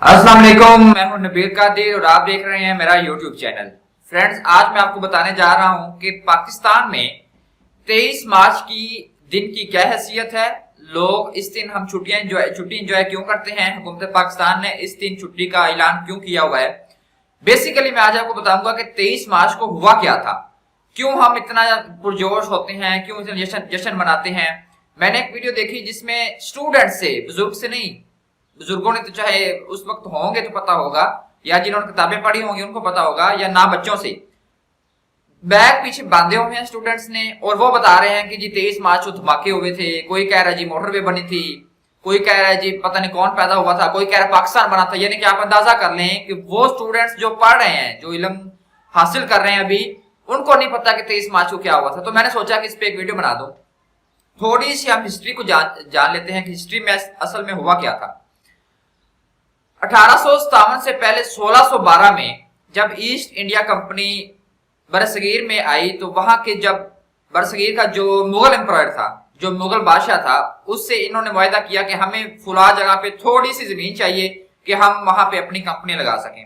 अस्सलाम वालेकुम, मैं हूं नबील कादिर और आप देख रहे हैं मेरा यूट्यूब चैनल। फ्रेंड्स, आज मैं आपको बताने जा रहा हूं कि पाकिस्तान में 23 मार्च की दिन की क्या हैसियत है। लोग इस दिन हम छुट्टी एंजॉय क्यों करते हैं, हुकूमत पाकिस्तान ने इस दिन छुट्टी का ऐलान क्यों किया हुआ है। बेसिकली मैं आज आपको बताऊंगा कि 23 मार्च को हुआ क्या था, क्यों हम इतना पुरजोश होते हैं, क्यों जश्न मनाते हैं। मैंने एक वीडियो देखी जिसमें स्टूडेंट से, बुजुर्ग से नहीं, बुजुर्गों ने तो चाहे उस वक्त होंगे तो पता होगा, या जिन्होंने किताबें पढ़ी होंगी उनको पता होगा, या ना बच्चों से बैग पीछे बांधे हुए हैं स्टूडेंट्स ने, और वो बता रहे हैं कि जी 23 मार्च को धमाके हुए थे। कोई कह रहा है जी मोटरवे बनी थी, कोई कह रहा है जी पता नहीं कौन पैदा हुआ था, कोई कह रहा है पाकिस्तान बना था। यानी कि आप अंदाजा कर लें कि वो स्टूडेंट्स जो पढ़ रहे हैं, जो इल्म हासिल कर रहे हैं अभी, उनको नहीं पता कि 23 मार्च को क्या हुआ था। तो मैंने सोचा कि इस पे एक वीडियो बना दो, थोड़ी सी हम हिस्ट्री को जान लेते हैं कि हिस्ट्री में असल में हुआ क्या था। 1857 से पहले 1612 में जब ईस्ट इंडिया कंपनी बरसगीर में आई, तो वहां के जब बरसगीर का जो मुगल एम्पायर था, जो मुगल बादशाह था, उससे इन्होंने वायदा किया कि हमें फुला जगह पे थोड़ी सी जमीन चाहिए कि हम वहां पे अपनी कंपनी लगा सकें।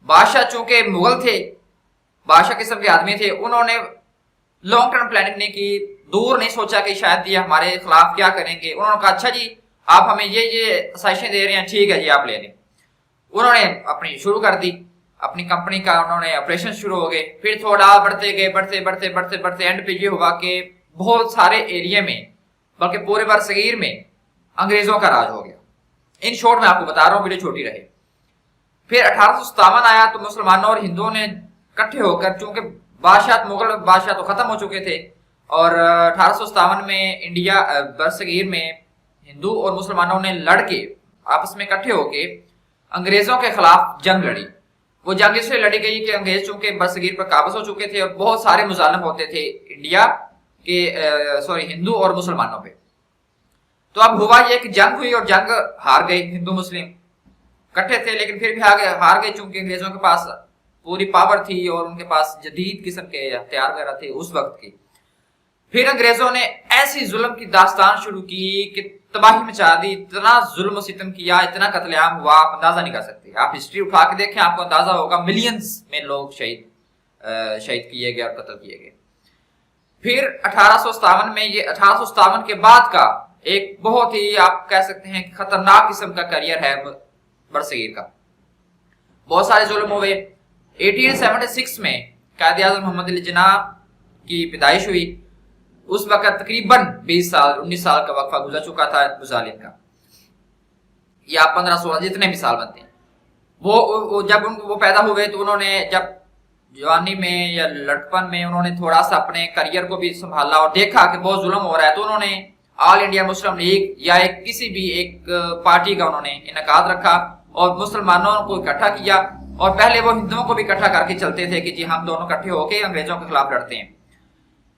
बादशाह चूंकि मुगल थे, बादशाह किस्म के आदमी थे, उन्होंने लॉन्ग टर्म प्लानिंग नहीं की, दूर नहीं सोचा कि शायद ये हमारे खिलाफ क्या करेंगे। उन्होंने कहा अच्छा जी आप हमें ये आसाइशें दे रहे हैं, ठीक है जी आप ले लें। उन्होंने अपनी शुरू कर दी अपनी कंपनी का, उन्होंने ऑपरेशन शुरू हो गए। फिर थोड़ा बढ़ते गए, बढ़ते एंड पे ये हुआ कि बहुत सारे एरिया में, बल्कि पूरे बरसगीर में अंग्रेजों का राज हो गया। इन शॉर्ट में आपको बता रहा हूँ, वीडियो छोटी रहे। फिर 1857 आया तो मुसलमानों और हिंदुओं ने इकट्ठे होकर, चूंकि बादशाह मुगल बादशाह तो खत्म हो चुके थे, और 1857 में इंडिया बरसगीर में हिंदू और मुसलमानों ने लड़के आपस में इकट्ठे होके अंग्रेजों के खिलाफ जंग लड़ी। वो जंग इसलिए लड़ी गई कि अंग्रेज चूंकि बरसगीर पर काबज हो चुके थे और बहुत सारे मुजालिम होते थे इंडिया के हिंदू और मुसलमानों पे। तो अब हुआ ये कि जंग हुई और जंग हार गए। हिंदू मुस्लिम इकट्ठे थे लेकिन फिर भी हार गए, चूंकि अंग्रेजों के पास पूरी पावर थी और उनके पास जदीद किस्म के हथियार वगैरह थे उस वक्त के। फिर अंग्रेजों ने ऐसी जुल्म की दास्तान शुरू की कि तबाही मचा दी, इतना जुल्म सितम किया, इतना कत्लेआम हुआ, आप अंदाजा नहीं कर सकते। आप हिस्ट्री उठा के देखें, आपको अंदाजा होगा मिलियंस में लोग शहीद किए गए और कत्ल किए गए। फिर 1857 में, ये 1857 के बाद का एक बहुत ही आप कह सकते हैं खतरनाक किस्म का करियर है बरसगीर का। बहुत सारे जुल्म हुए। 1876 में कायद आज़म मोहम्मद अली जिन्ना की पैदाइश हुई। उस वक्त तकरीबन 20 साल 19 साल का वक्फा गुजर चुका था मुजालिम का, या 15-16 जितने भी साल बनते हैं। वो जब वो पैदा हुए तो उन्होंने जब जवानी में या लड़कपन में उन्होंने थोड़ा सा अपने करियर को भी संभाला और देखा कि बहुत जुल्म हो रहा है, तो उन्होंने ऑल इंडिया मुस्लिम लीग या किसी भी एक पार्टी का उन्होंने इनकाद रखा और मुसलमानों को इकट्ठा किया। और पहले वो हिंदुओं को भी इकट्ठा करके चलते थे कि जी हम दोनों इकट्ठे होकर अंग्रेजों के खिलाफ लड़ते हैं।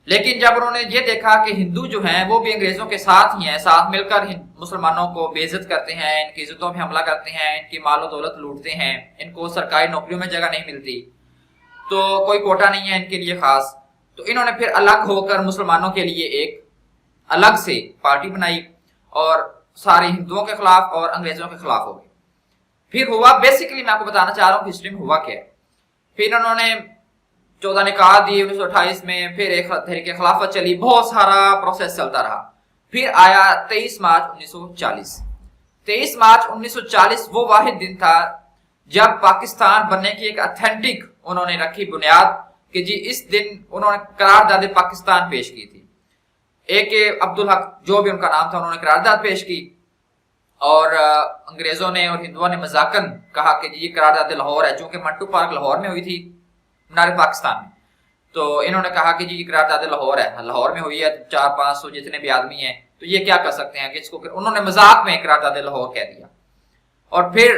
लेकिन जब उन्होंने ये देखा कि हिंदू जो हैं वो भी अंग्रेजों के साथ ही हैं, साथ मिलकर मुसलमानों को बेइज्जत करते हैं, इनकी इज्जतों में हमला करते हैं, इनकी मालो दौलत लूटते हैं, इनको सरकारी नौकरियों में जगह नहीं मिलती, तो कोई कोटा नहीं है इनके लिए खास, तो इन्होंने फिर अलग होकर मुसलमानों के लिए एक अलग से पार्टी बनाई और सारे हिंदुओं के खिलाफ और अंग्रेजों के खिलाफ हो गए। फिर हुआ, बेसिकली मैं आपको बताना चाह रहा हूँ हिस्ट्री में हुआ क्या है। फिर उन्होंने 14 निकाह दी 1928 में, फिर एक तहरीक खिलाफत चली, बहुत सारा प्रोसेस चलता रहा। फिर आया 23 मार्च 1940। 23 मार्च 1940 वो वाहिद दिन था जब पाकिस्तान बनने की एक ऑथेंटिक उन्होंने रखी बुनियाद कि जी इस दिन उन्होंने करारदाद पाकिस्तान पेश की थी। एक अब्दुल हक जो भी उनका नाम था, उन्होंने करारदाद पेश की और अंग्रेजों ने और हिंदुओं ने मजाकन कहा कि जी करारदाद लाहौर है, चूंकि मंटू पार्क लाहौर में हुई थी, मीनार पाकिस्तान में, तो इन्होंने कहा कि जी करारदाद लाहौर है, लाहौर में हुई है, 400-500 जितने भी आदमी हैं तो ये क्या कर सकते हैं कि इसको, उन्होंने मजाक में करारदाद लाहौर कह दिया। और फिर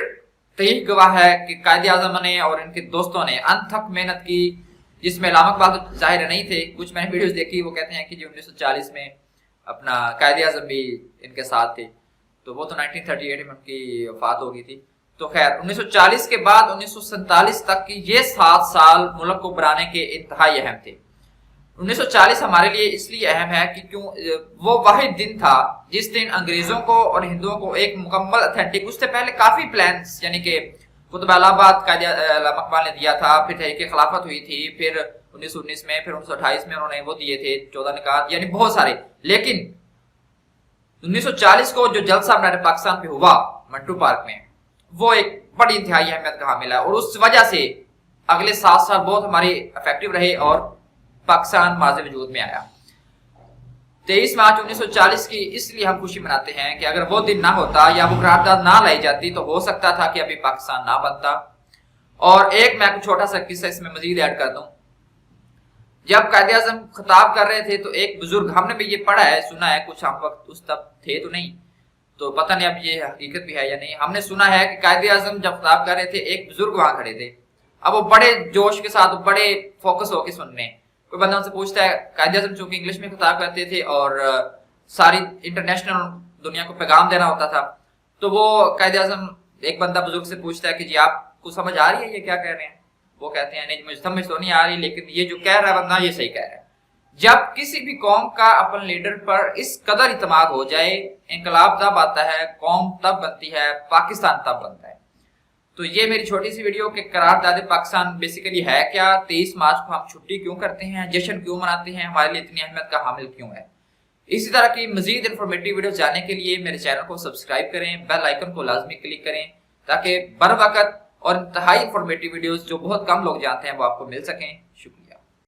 तहरीक गवाह है कि कायद आज़म ने और इनके दोस्तों ने अनथक मेहनत की, जिसमें लामा इकबाल तो जाहिर नहीं थे, कुछ मैंने वीडियोस देखी, वो कहते हैं कि जी 1940 में अपना कायद आज़म भी इनके साथ थे, तो वो तो 1938 में उनकी वफात हो गई थी। तो खैर 1940 के बाद 1947 तक की ये 7 साल मुल्क को बनाने के इंतहाई अहम थे। 1940 ہمارے لیے اس لیے اہم ہے کہ کیوں وہ واحد دن تھا جس دن انگریزوں کو اور ہندوؤں کو ایک مکمل اتھینٹک، اس سے پہلے کافی پلانس یعنی کہ قطب الہٰ قائد علامہ اقبال نے دیا تھا، پھر تحریک خلافت ہوئی تھی، پھر 1919 میں، پھر 1928 میں انہوں نے وہ دیے تھے 14 نکات، یعنی بہت سارے، لیکن 1940 کو جو جلسہ بنائے پاکستان پہ ہوا منٹو پارک میں، وہ ایک بڑی انتہائی اہمیت کا حامل ہے، اور اس وجہ سے اگلے 7 سال بہت ہماری افیکٹو رہے اور پاکستان ماضی وجود میں آیا۔ 23 مارچ 1940 کی اس لیے ہم خوشی مناتے ہیں کہ اگر وہ دن نہ ہوتا یا وہ قرارداد نہ لائی جاتی تو ہو سکتا تھا کہ ابھی پاکستان نہ بنتا۔ اور ایک میں چھوٹا سا قصہ اس میں مزید ایڈ کر دوں، جب قائد اعظم خطاب کر رہے تھے تو ایک بزرگ، ہم نے بھی یہ پڑھا ہے سنا ہے، کچھ ہم وقت اس تب تھے تو نہیں تو پتہ نہیں اب یہ حقیقت بھی ہے یا نہیں، ہم نے سنا ہے کہ قائد اعظم جب خطاب کر رہے تھے ایک بزرگ وہاں کھڑے تھے، اب وہ بڑے جوش کے ساتھ بڑے فوکس ہو کے سن رہے ہیں، کوئی بندہ ان سے پوچھتا ہے، قائد اعظم چونکہ انگلش میں خطاب کرتے تھے اور ساری انٹرنیشنل دنیا کو پیغام دینا ہوتا تھا، تو وہ قائد اعظم ایک بندہ بزرگ سے پوچھتا ہے کہ جی آپ کو سمجھ آ رہی ہے یہ کیا کہہ رہے ہیں؟ وہ کہتے ہیں نہیں مجھے سمجھ تو نہیں آ رہی، لیکن یہ جو کہہ رہا ہے بندہ یہ صحیح کہہ رہا ہے۔ جب کسی بھی قوم کا اپنے لیڈر پر اس قدر اعتماد ہو جائے، انقلاب تب آتا ہے، قوم تب بنتی ہے، پاکستان تب بنتا ہے۔ تو یہ میری چھوٹی سی ویڈیو کہ قرارداد پاکستان بیسیکلی ہے کیا، 23 مارچ کو ہم چھٹی کیوں کرتے ہیں، جشن کیوں مناتے ہیں، ہمارے لیے اتنی اہمیت کا حامل کیوں ہے۔ اسی طرح کی مزید انفارمیٹیو ویڈیو جاننے کے لیے میرے چینل کو سبسکرائب کریں، بیل آئیکن کو لازمی کلک کریں تاکہ بر وقت اور انتہائی انفارمیٹیو ویڈیوز جو بہت کم لوگ جانتے ہیں وہ آپ کو مل سکیں۔